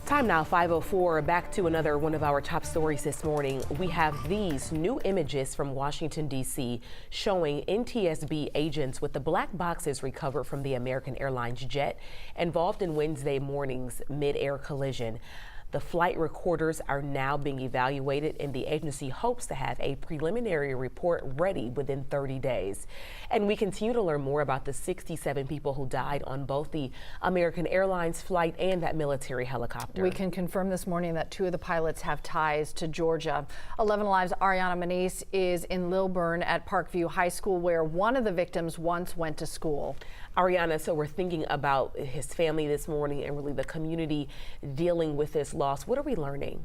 Time now, 5:04. Back to another one of our top stories this morning. We have these new images from Washington, D.C. showing NTSB agents with the black boxes recovered from the American Airlines jet involved in Wednesday morning's mid-air collision. The flight recorders are now being evaluated, and the agency hopes to have a preliminary report ready within 30 days. And we continue to learn more about the 67 people who died on both the American Airlines flight and that military helicopter. We can confirm this morning that two of the pilots have ties to Georgia. 11 Alive's Ariana Manise is in Lilburn at Parkview High School, where one of the victims once went to school. Ariana, so we're thinking about his family this morning and really the community dealing with this loss. What are we learning?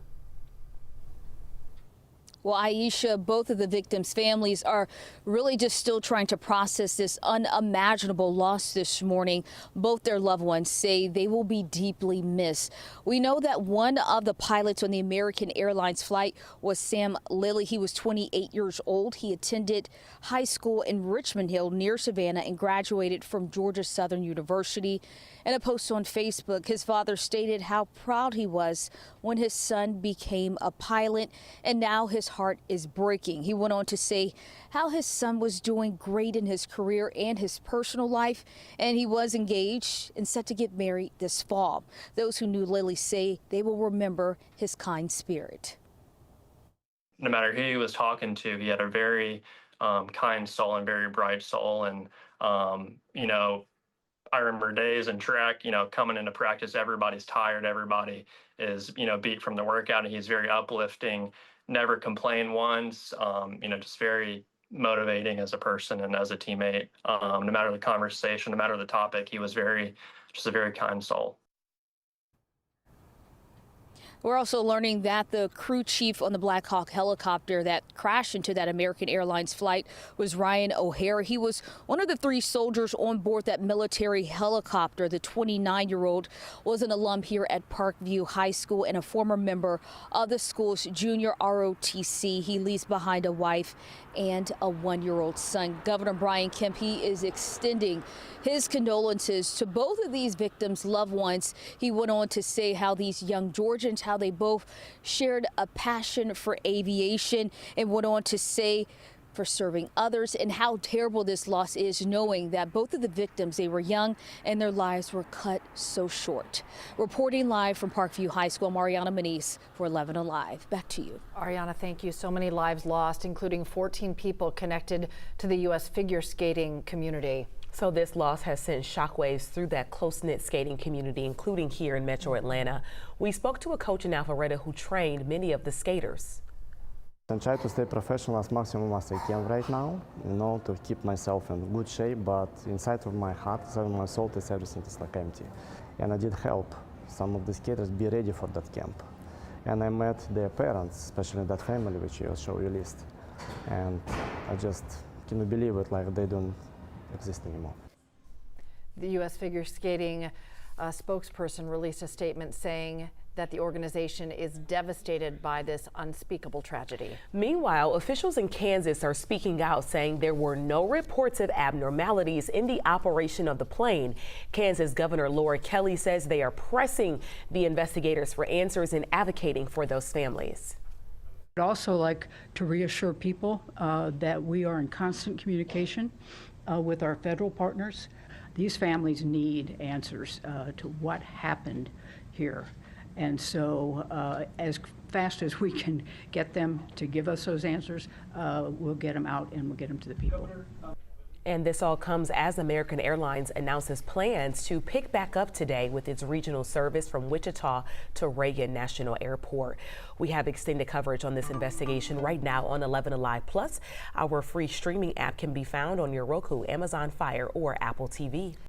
Well, Aisha, both of the victims' families are really just still trying to process this unimaginable loss this morning. Both their loved ones say they will be deeply missed. We know that one of the pilots on the American Airlines flight was Sam Lilly. He was 28 years old. He attended high school in Richmond Hill near Savannah and graduated from Georgia Southern University. In a post on Facebook, his father stated how proud he was when his son became a pilot, and now his heart is breaking. He went on to say how his son was doing great in his career and his personal life, and he was engaged and set to get married this fall. Those who knew Lilly say they will remember his kind spirit. No matter who he was talking to, he had a very kind soul and very bright soul. And, I remember days in track, coming into practice, everybody's tired, everybody is, beat from the workout, and he's very uplifting, never complained once, just very motivating as a person and as a teammate. No matter the conversation, no matter the topic, he was just a very kind soul. We're also learning that the crew chief on the Black Hawk helicopter that crashed into that American Airlines flight was Ryan O'Hare. He was one of the three soldiers on board that military helicopter. The 29-year-old was an alum here at Parkview High School and a former member of the school's junior ROTC. He leaves behind a wife and a one-year-old son. Governor Brian Kemp, he is extending his condolences to both of these victims' loved ones. He went on to say how these young Georgians, how they both shared a passion for aviation, and went on to say for serving others, and how terrible this loss is, knowing that both of the victims, they were young and their lives were cut so short. Reporting live from Parkview High School, Ariana Manise for 11 Alive. Back to you. Ariana, thank you. So many lives lost, including 14 people connected to the U.S. figure skating community. So this loss has sent shockwaves through that close-knit skating community, including here in Metro Atlanta. We spoke to a coach in Alpharetta who trained many of the skaters. I try to stay professional as maximum as I can right now, to keep myself in good shape, but inside of my heart, inside of my soul, everything is like empty. And I did help some of the skaters be ready for that camp. And I met their parents, especially that family which you show you list. And I just cannot believe it, like they don't exist anymore. The U.S. figure skating spokesperson released a statement saying that the organization is devastated by this unspeakable tragedy. Meanwhile, officials in Kansas are speaking out, saying there were no reports of abnormalities in the operation of the plane. Kansas Governor Laura Kelly says they are pressing the investigators for answers and advocating for those families. I'd also like to reassure people that we are in constant communication with our federal partners. These families need answers to what happened here. And so as fast as we can get them to give us those answers, we'll get them out and we'll get them to the people. And this all comes as American Airlines announces plans to pick back up today with its regional service from Wichita to Reagan National Airport. We have extended coverage on this investigation right now on 11 Alive Plus. Our free streaming app can be found on your Roku, Amazon Fire, or Apple TV.